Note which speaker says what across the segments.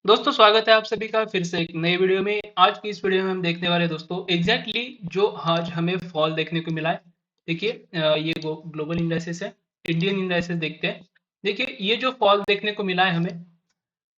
Speaker 1: दोस्तों स्वागत है आप सभी का फिर से एक नए वीडियो में। आज की इस वीडियो में हम देखने वाले दोस्तों एग्जैक्टली जो आज हमें फॉल देखने को मिला है। देखिए ये ग्लोबल इंडाइसेस है, इंडियन इंडाइसेस देखते हैं। देखिए ये जो फॉल देखने को मिला है हमें,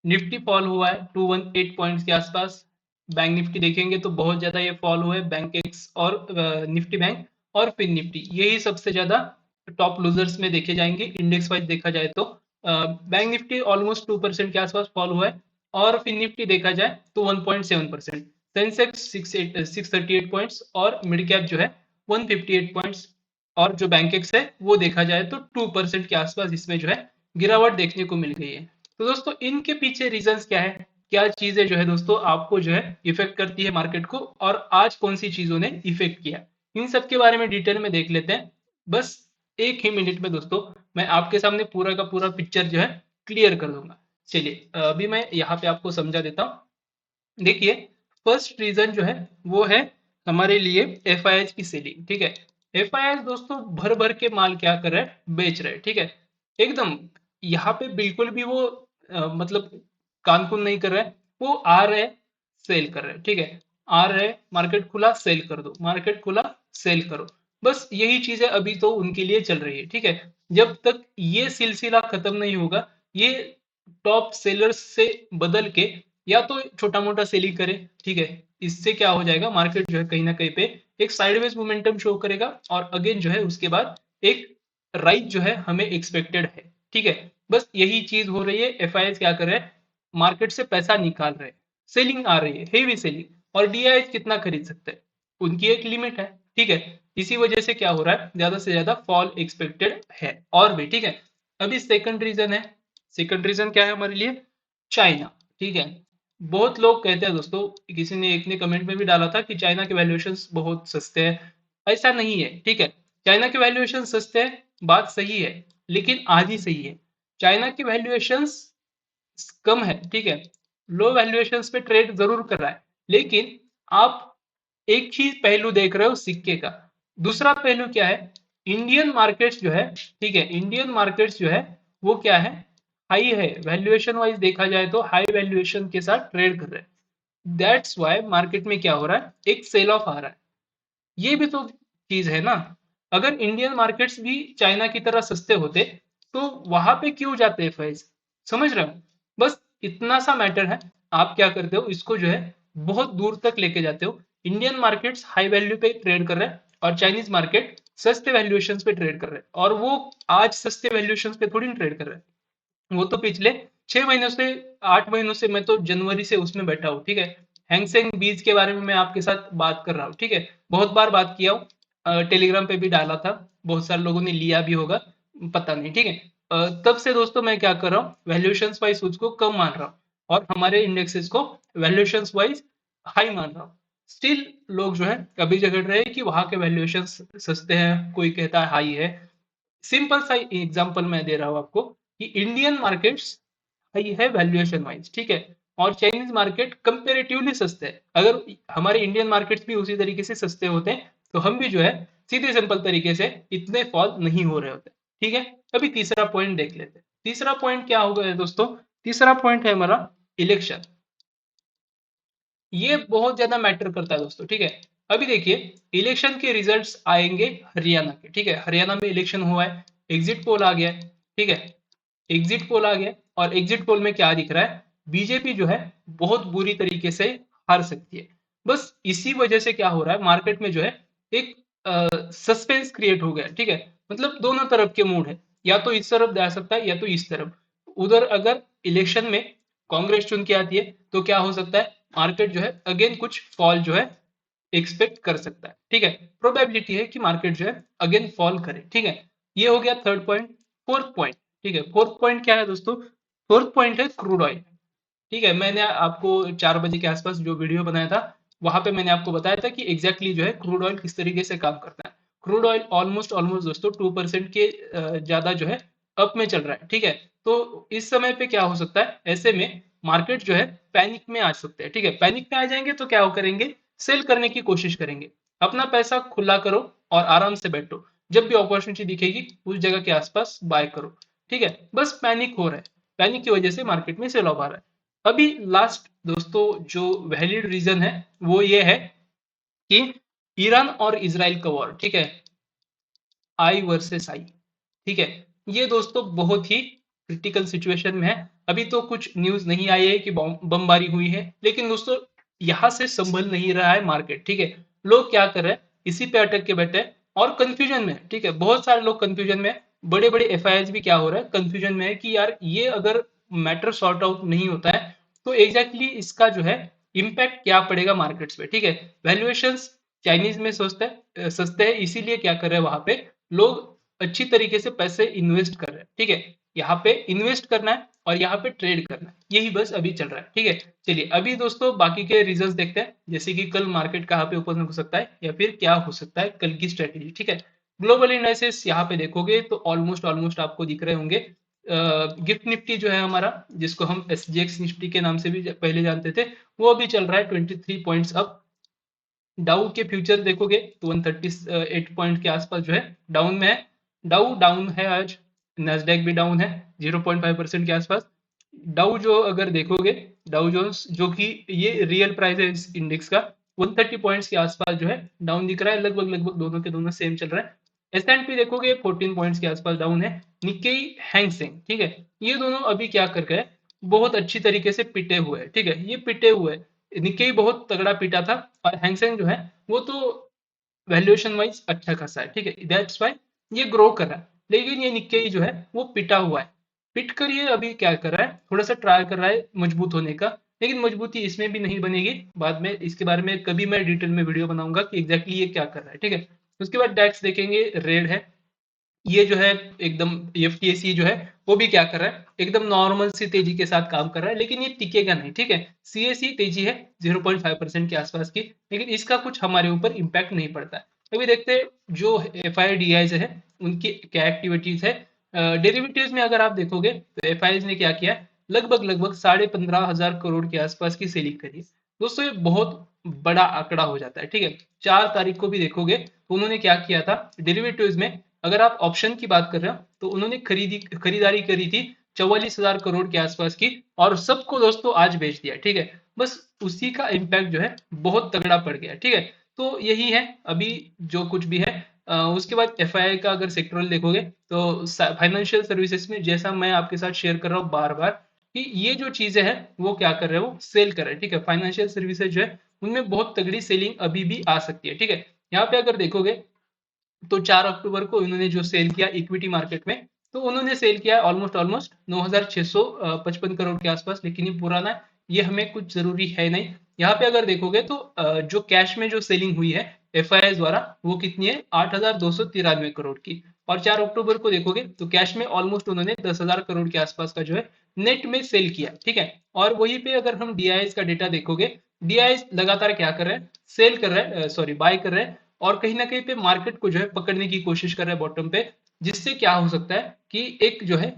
Speaker 1: निफ्टी फॉल हुआ है 218 पॉइंट्स के आसपास। बैंक निफ्टी देखेंगे तो बहुत ज्यादा ये फॉल हुआ है। बैंक एक्स और निफ्टी बैंक और फिन निफ्टी यही सबसे ज्यादा टॉप लूजर्स में देखे जाएंगे। इंडेक्स वाइज देखा जाए तो बैंक निफ्टी ऑलमोस्ट 2% के आसपास फॉल हुआ है और फिन निफ्टी देखा जाए तो 1.7%। सेंसेक्स 638 पॉइंट्स और मिड कैप जो है 158 पॉइंट्स। और जो बैंक एक्स है वो देखा जाए तो 2% के आसपास इसमें जो है गिरावट देखने को मिल गई है। तो दोस्तों इनके पीछे रीजंस क्या है, क्या चीजें जो है दोस्तों आपको जो है इफेक्ट करती है मार्केट को, और आज कौन सी चीजों ने इफेक्ट किया, इन सब के बारे में डिटेल में देख लेते हैं। बस एक ही मिनट में दोस्तों मैं आपके सामने पूरा का पूरा पिक्चर जो है क्लियर कर दूंगा। चलिए अभी मैं यहाँ पे आपको समझा देता हूँ। देखिए फर्स्ट रीजन जो है वो है हमारे लिए एफ की सेलिंग। ठीक है, एफ दोस्तों भर भर के माल क्या कर रहे हैं, बेच रहे हैं। ठीक है, एकदम यहाँ पे बिल्कुल भी वो मतलब कान कुन नहीं कर रहे हैं। वो आ रहे सेल कर रहे हैं। ठीक है, आ रहे मार्केट खुला सेल कर दो, मार्केट खुला सेल करो। बस यही चीजें अभी तो उनके लिए चल रही है। ठीक है, जब तक ये सिलसिला खत्म नहीं होगा, ये टॉप सेलर्स से बदल के या तो छोटा मोटा सेलिंग करे। ठीक है, इससे क्या हो जाएगा, मार्केट जो है कहीं ना कहीं पे एक साइडवेज मोमेंटम शो करेगा और अगेन जो है उसके बाद एक राइज जो है हमें एक्सपेक्टेड है। ठीक है, बस यही चीज हो रही है। एफ क्या कर रहे हैं, मार्केट से पैसा निकाल रहे हैं, सेलिंग आ रही है, हेवी सेलिंग। और डी कितना खरीद सकते हैं, उनकी एक लिमिट है। ठीक है, इसी वजह से क्या हो रहा है, ज्यादा से ज्यादा फॉल एक्सपेक्टेड है और भी। ठीक है, अभी सेकंड रीजन है। सेकंड रीजन क्या है हमारे लिए, चाइना। ठीक है, बहुत लोग कहते हैं दोस्तों, किसी ने एक ने कमेंट में भी डाला था कि चाइना के वैल्यूएशंस बहुत सस्ते हैं। ऐसा नहीं है। ठीक है, चाइना के वैल्यूएशन सस्ते हैं, बात सही है, लेकिन आधी सही है। चाइना की वैल्यूएशंस कम है। ठीक है, लो वैल्यूएशंस पे ट्रेड जरूर कर रहा है, लेकिन आप एक ही पहलू देख रहे हो सिक्के का। दूसरा पहलू क्या है, इंडियन मार्केट्स जो है, ठीक है, इंडियन मार्केट्स जो है वो क्या है, हाई है। वैल्यूएशन वाइज देखा जाए तो हाई वैल्यूएशन के साथ ट्रेड कर रहे हैं। दैट्स वाई मार्केट में क्या हो रहा है, एक सेल ऑफ आ रहा है। ये भी तो चीज है ना। अगर इंडियन मार्केट्स भी चाइना की तरह सस्ते होते तो वहां पे क्यों जाते हैं फैज, समझ रहे हो। बस इतना सा मैटर है। आप क्या करते हो, इसको जो है बहुत दूर तक लेके जाते हो। इंडियन मार्केट्स हाई वैल्यू पे ट्रेड कर रहे हैं और चाइनीज मार्केट सस्ते वैल्यूएशन पे ट्रेड कर रहे हैं। और वो आज सस्ते वैल्यूएशन पे थोड़ी ट्रेड कर रहे हैं, वो तो पिछले 6 महीनों से 8 महीनों से, मैं तो जनवरी से उसमें बैठा हूँ। ठीक है, हैंगसेंग बीज के बारे में मैं आपके साथ बात कर रहा हूँ। ठीक है, बहुत बार बात किया हूँ, टेलीग्राम पे भी डाला था, बहुत सारे लोगों ने लिया भी होगा, पता नहीं। ठीक है, तब से दोस्तों मैं क्या कर रहा हूँ, वैल्यूएशन वाइज उसको कम मान रहा हूँ और हमारे इंडेक्सेस को वैल्यूएशन वाइज हाई मान रहा हूँ। स्टिल लोग जो है कभी झगड़ रहे हैं कि वहां के वैल्यूएशन सस्ते हैं, कोई कहता है हाई है। सिंपल सा एग्जांपल मैं दे रहा हूँ आपको कि इंडियन मार्केट्स हाई है वैल्यूएशन वाइज। ठीक है, और चाइनीज मार्केट कंपेरेटिवली सस्ते हैं। अगर हमारे इंडियन मार्केट्स भी उसी तरीके से सस्ते होते हैं तो हम भी जो है सीधे सिंपल तरीके से इतने फॉल नहीं हो रहे होते। ठीक है, अभी तीसरा पॉइंट देख लेते हैं। तीसरा पॉइंट क्या होगा दोस्तों, तीसरा पॉइंट है हमारा इलेक्शन। ये बहुत ज्यादा मैटर करता है दोस्तों। ठीक है, अभी देखिए इलेक्शन के रिजल्ट्स आएंगे हरियाणा के। ठीक है, हरियाणा में इलेक्शन हुआ है, एग्जिट पोल आ गया है। ठीक है, एग्जिट पोल आ गया और एग्जिट पोल में क्या दिख रहा है, बीजेपी जो है बहुत बुरी तरीके से हार सकती है। बस इसी वजह से क्या हो रहा है, मार्केट में जो है एक सस्पेंस क्रिएट हो गया। ठीक है, मतलब दोनों तरफ के मूड है, या तो इस तरफ जा सकता है या तो इस तरफ। उधर अगर इलेक्शन में कांग्रेस चुन के आती है तो क्या हो सकता है, मार्केट जो है अगेन कुछ फॉल जो है एक्सपेक्ट कर सकता है। ठीक है, प्रोबेबिलिटी है कि मार्केट जो है अगेन फॉल करे। ठीक है, ये हो गया थर्ड पॉइंट। फोर्थ पॉइंट, ठीक है, फोर्थ पॉइंट क्या है दोस्तों, फोर्थ पॉइंट है क्रूड ऑयल। ठीक है, मैंने आपको 4 बजे के आसपास जो वीडियो बनाया था वहां पे मैंने आपको बताया था कि एग्जैक्टली जो है क्रूड ऑयल किस तरीके से काम करता है। क्रूड ऑयल ऑलमोस्ट ऑलमोस्ट दोस्तों 2% के ज्यादा जो है अप में चल रहा है। ठीक है, तो इस समय पे क्या हो सकता है, ऐसे में मार्केट जो है पैनिक में आ सकते हैं। ठीक है, पैनिक में आ जाएंगे तो क्या करेंगे, सेल करने की कोशिश करेंगे। अपना पैसा खुला करो और आराम से बैठो, जब भी अपॉर्चुनिटी दिखेगी उस जगह के आसपास बाय करो। ठीक है, बस पैनिक हो रहा है, पैनिक की वजह से मार्केट में सेल ऑफ आ रहा है। अभी लास्ट दोस्तों जो वैलिड रीजन है वो ये है कि ईरान और इजराइल का वॉर, ठीक है, आई वर्सेस आई, ठीक है, ये दोस्तों बहुत ही क्रिटिकल सिचुएशन में है। अभी तो कुछ न्यूज नहीं आई है कि बमबारी हुई है, लेकिन दोस्तों यहां से संभल नहीं रहा है मार्केट, ठीक है। लोग क्या कर रहे हैं, इसी पे अटक के बैठे हैं और कंफ्यूजन में, ठीक है, बहुत सारे लोग कंफ्यूजन में, बड़े बड़े एफआईआर भी क्या हो रहा है, कंफ्यूजन में है कि यार ये अगर मैटर सॉर्ट आउट नहीं होता है तो एग्जैक्टली इसका जो है इम्पैक्ट क्या पड़ेगा मार्केट्स पे, ठीक है। वैल्यूएशंस चाइनीज में सस्ते हैं, इसीलिए क्या कर रहे हैं वहां पे लोग अच्छी तरीके से पैसे इन्वेस्ट कर रहे हैं, ठीक है। यहाँ पे इन्वेस्ट करना है और यहाँ पे ट्रेड करना है, यही बस अभी चल रहा है, ठीक है। चलिए अभी दोस्तों बाकी के रिजल्ट्स देखते हैं, जैसे कि कल मार्केट कहाँ पे ओपन हो सकता है या फिर क्या हो सकता है कल की स्ट्रेटेजी, ठीक है। ग्लोबल इंडाइसेस यहाँ पे देखोगे तो ऑलमोस्ट ऑलमोस्ट आपको दिख रहे होंगे। गिफ्ट निफ्टी जो है हमारा, जिसको हम एसजीएक्स निफ्टी के नाम से भी पहले जानते थे, वो अभी चल रहा है 23 पॉइंट्स अप। डाउ के फ्यूचर देखोगे तो 138 पॉइंट के आसपास जो है डाउन में है। डाउ डाउन है आज, नेस्डैक भी डाउन है 0.5% के आसपास। डाउ जो अगर देखोगे, डाउ जोन्स जो कि ये रियल प्राइस है इस इंडेक्स का, 130 पॉइंट्स के आसपास जो है डाउन दिख रहा है, लगभग लगभग दोनों के दोनों सेम चल रहा है। एस&पी देखोगे 14 पॉइंट्स के आसपास डाउन है। निक्केई, हैंगसेंग, ठीक है, ये दोनों अभी क्या कर गए, बहुत अच्छी तरीके से पिटे हुए हैं, ठीक है, ये पिटे हुए हैं। निक्केई बहुत तगड़ा पिटा था और हैंगसेंग जो है वो तो वैल्यूएशन वाइज अच्छा खासा है, ठीक है, दैट्स वाई ये ग्रो कर रहा है। लेकिन ये निक्केई जो है वो पिटा हुआ है, पिट कर ये अभी क्या कर रहा है, थोड़ा सा ट्राई कर रहा है मजबूत होने का, लेकिन मजबूती इसमें भी नहीं बनेगी। बाद में इसके बारे में कभी मैं डिटेल में वीडियो बनाऊंगा कि एग्जैक्टली ये क्या कर रहा है, ठीक है। उसके बाद डैक्स देखेंगे, रेड है, ये जो है एकदम, एफटीएसी जो है वो भी क्या कर रहा है, एकदम नॉर्मल सी तेजी के साथ काम कर रहा है, लेकिन ये टिकेगा नहीं, ठीक है। सीएसई तेजी है 0.5% के आसपास की, लेकिन इसका कुछ हमारे ऊपर इम्पैक्ट नहीं पड़ता है। अभी देखते हैं जो एफ आई डी है उनकी क्या एक्टिविटीज है। डेरिवेटिव्स में अगर आप देखोगे तो एफ ने क्या किया, लगभग लगभग 15,500 करोड़ के आसपास की सेलिंग करी है। दोस्तों ये बहुत बड़ा आंकड़ा हो जाता है, ठीक है। 4 तारीख को भी देखोगे तो उन्होंने क्या किया था डेरिवेटिव्स में, अगर आप ऑप्शन की बात कर रहे हो तो उन्होंने खरीदारी करी थी 44,000 करोड़ के आसपास की, और सबको दोस्तों आज बेच दिया, ठीक है। बस उसी का इम्पैक्ट जो है बहुत तगड़ा पड़ गया, ठीक है। तो यही है अभी जो कुछ भी है। उसके बाद एफआईआई का अगर सेक्टरल देखोगे तो फाइनेंशियल सर्विसेज में, जैसा मैं आपके साथ शेयर कर रहा हूँ बार बार, कि ये जो चीजें हैं वो क्या कर रहे हैं, वो सेल कर रहे हैं, ठीक है। फाइनेंशियल सर्विसेज जो है उनमें बहुत तगड़ी सेलिंग अभी भी आ सकती है, ठीक है। यहाँ पे अगर देखोगे तो 4 अक्टूबर को इन्होंने जो सेल किया इक्विटी मार्केट में, तो उन्होंने सेल किया ऑलमोस्ट ऑलमोस्ट 9,655 करोड़ के आसपास, लेकिन ये पुराना है, ये हमें कुछ जरूरी है नहीं। यहाँ पे अगर देखोगे तो जो कैश में जो सेलिंग हुई है एफआईआई द्वारा वो कितनी है, 8,293 करोड़ की। और 4 अक्टूबर को देखोगे तो कैश में ऑलमोस्ट उन्होंने 10,000 करोड़ के आसपास का जो है नेट में सेल किया, ठीक है। और वहीं पे अगर हम डीआईएस का डेटा देखोगे, डीआईएस लगातार क्या कर रहे हैं, सेल कर रहे हैं, सॉरी बाय कर रहे हैं, और कहीं ना कहीं पे मार्केट को जो है पकड़ने की कोशिश कर रहा है बॉटम पे, जिससे क्या हो सकता है कि एक जो है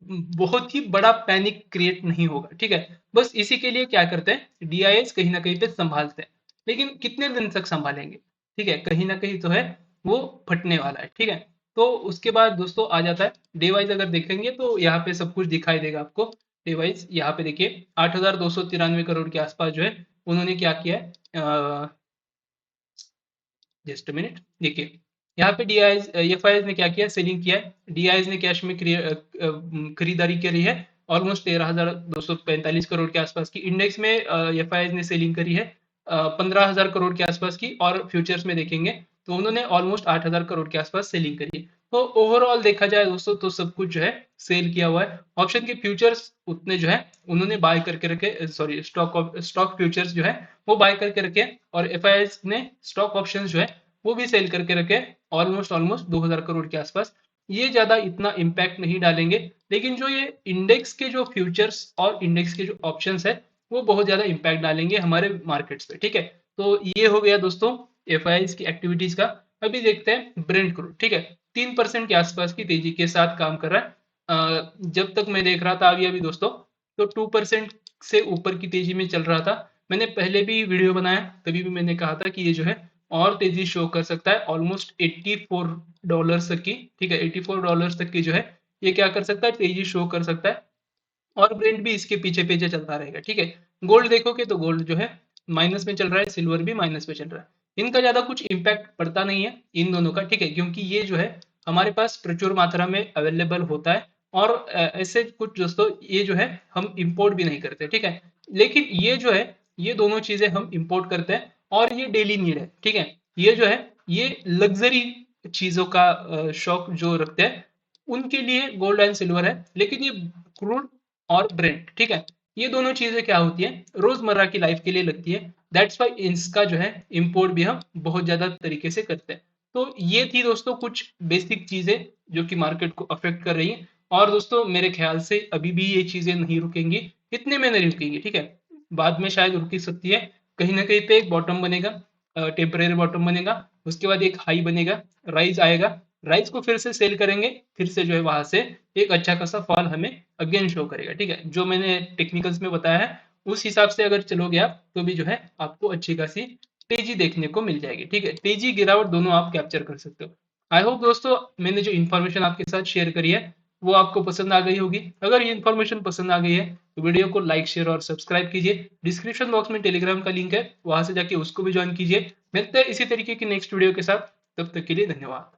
Speaker 1: बहुत ही बड़ा पैनिक क्रिएट नहीं होगा, ठीक है। बस इसी के लिए क्या करते हैं, डीआईएस कहीं ना कहीं पे संभालते हैं, लेकिन कितने दिन तक संभालेंगे, ठीक है, कहीं ना कहीं तो है वो फटने वाला है, ठीक है। तो उसके बाद दोस्तों आ जाता है डे वाइज, अगर देखेंगे तो यहाँ पे सब कुछ दिखाई देगा आपको। डे वाइज यहाँ पे देखिए 8,293 करोड़ के आसपास जो है उन्होंने क्या किया है, जस्ट मिनट, देखिए यहाँ पे डीआईज एफआईएस ने क्या किया, सेलिंग किया है। डीआईज ने कैश में खरीदारी करी है ऑलमोस्ट 13,245 करोड़ के आसपास की। इंडेक्स में एफआईएस ने सेलिंग करी है 15,000 करोड़ के आसपास की, और फ्यूचर्स में देखेंगे तो उन्होंने ऑलमोस्ट 8,000 करोड़ के आसपास सेलिंग करी है। तो ओवरऑल देखा जाए दोस्तों तो सब कुछ जो है सेल किया हुआ है। ऑप्शन के फ्यूचर्स उतने जो है उन्होंने बाय करके रखे, सॉरी स्टॉक फ्यूचर्स जो है वो बाय करके रखे, और एफआईएस ने स्टॉक ऑप्शंस जो है वो भी सेल करके रखे ऑलमोस्ट ऑलमोस्ट 2,000 करोड़ के आसपास। ये ज्यादा इतना इम्पैक्ट नहीं डालेंगे, लेकिन जो ये इंडेक्स के जो फ्यूचर्स और इंडेक्स के जो ऑप्शंस है वो बहुत ज्यादा इम्पैक्ट डालेंगे हमारे मार्केट्स पे, ठीक है। तो ये हो गया दोस्तों एफआईएस की एक्टिविटीज का। अभी देखते हैं ब्रेंट क्रूड, ठीक है, 3% के आसपास की तेजी के साथ काम कर रहा है। जब तक मैं देख रहा था अभी अभी दोस्तों, तो 2% से ऊपर की तेजी में चल रहा था। मैंने पहले भी वीडियो बनाया, तभी भी मैंने कहा था कि ये जो है और तेजी शो कर सकता है ऑलमोस्ट $84 तक की, ठीक है, $84 तक की जो है ये क्या कर सकता है, तेजी शो कर सकता है। और ब्रेंट भी इसके पीछे पीछे चलता रहेगा। ठीक है, गोल्ड देखोगे तो गोल्ड जो है माइनस में चल रहा है, सिल्वर भी माइनस में चल रहा है। इनका ज्यादा कुछ इम्पैक्ट पड़ता नहीं है इन दोनों का। ठीक है, क्योंकि ये जो है हमारे पास प्रचुर मात्रा में अवेलेबल होता है, और ऐसे कुछ दोस्तों ये जो है हम इंपोर्ट भी नहीं करते। ठीक है, लेकिन ये जो है ये दोनों चीजें हम इंपोर्ट करते हैं, और ये डेली नीड है। ठीक है, ये जो है ये लग्जरी चीजों का शौक जो रखते हैं उनके लिए गोल्ड एंड सिल्वर है। लेकिन ये क्रूड और ब्रेंट, ठीक है, ये दोनों चीजें क्या होती है, रोजमर्रा की लाइफ के लिए लगती है। दैट्स वाई इसका जो है इंपोर्ट भी हम बहुत ज्यादा तरीके से करते हैं। तो ये थी दोस्तों कुछ बेसिक चीजें जो कि मार्केट को अफेक्ट कर रही हैं। और दोस्तों मेरे ख्याल से अभी भी ये चीजें नहीं रुकेंगी, इतने में नहीं रुकेंगी। ठीक है, बाद में शायद रुक ही सकती है। कहीं ना कहीं पे एक बॉटम बनेगा, टेम्परेरी बॉटम बनेगा, उसके बाद एक हाई बनेगा, राइज आएगा, राइज को फिर से सेल करेंगे, फिर से जो है वहां से एक अच्छा खासा फॉल हमें अगेन शो करेगा। ठीक है, जो मैंने टेक्निकल्स में बताया है उस हिसाब से अगर चलोगे आप तो भी जो है आपको अच्छी खासी तेजी देखने को मिल जाएगी। ठीक है, तेजी गिरावट दोनों आप कैप्चर कर सकते हो। आई होप दोस्तों मैंने जो इन्फॉर्मेशन आपके साथ शेयर करी है वो आपको पसंद आ गई होगी। अगर ये इन्फॉर्मेशन पसंद आ गई है तो वीडियो को लाइक शेयर और सब्सक्राइब कीजिए। डिस्क्रिप्शन बॉक्स में टेलीग्राम का लिंक है, वहां से जाके उसको भी ज्वाइन कीजिए। मिलते हैं इसी तरीके की नेक्स्ट वीडियो के साथ, तब तक के लिए धन्यवाद।